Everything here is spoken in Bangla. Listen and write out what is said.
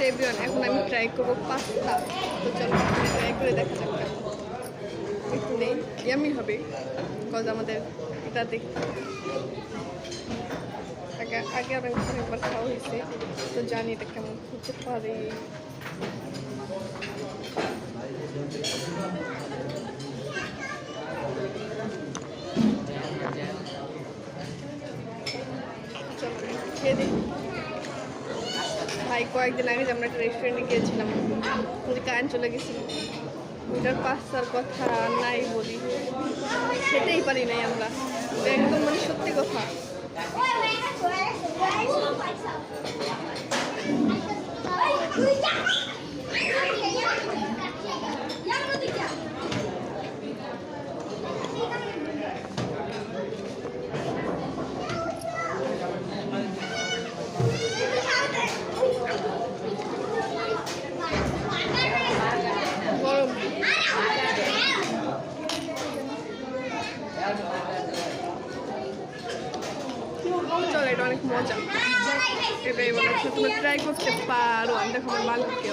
এভরিওয়ান, এখন আমি ট্রাই করবো পাস্তা। তো চলো ট্রাই করে দেখা যাক কেমন। একটু নেই, ইয়ামি হবে বিকজ আমাদের এটা দেখতে আগে আমি অনেকবার খাওয়া হয়েছে, তো জানি এটা কেমন হতে পারে। চলো খেয়ে দেখি। ভাই কয়েকদিন আগে যে আমরা একটা রেস্টুরেন্টে গিয়েছিলাম, ওই কারেন্ট চলে গেছিল, ওইটার পাস্তার কথা নাই বলি, খেতেই পারি নাই আমরা। একদম মানে সত্যি কথা। চলো, এটা অনেক মজা, এটাই বলে তুমি ট্রাই করতে পারো। আমি দেখো আমার মালিককে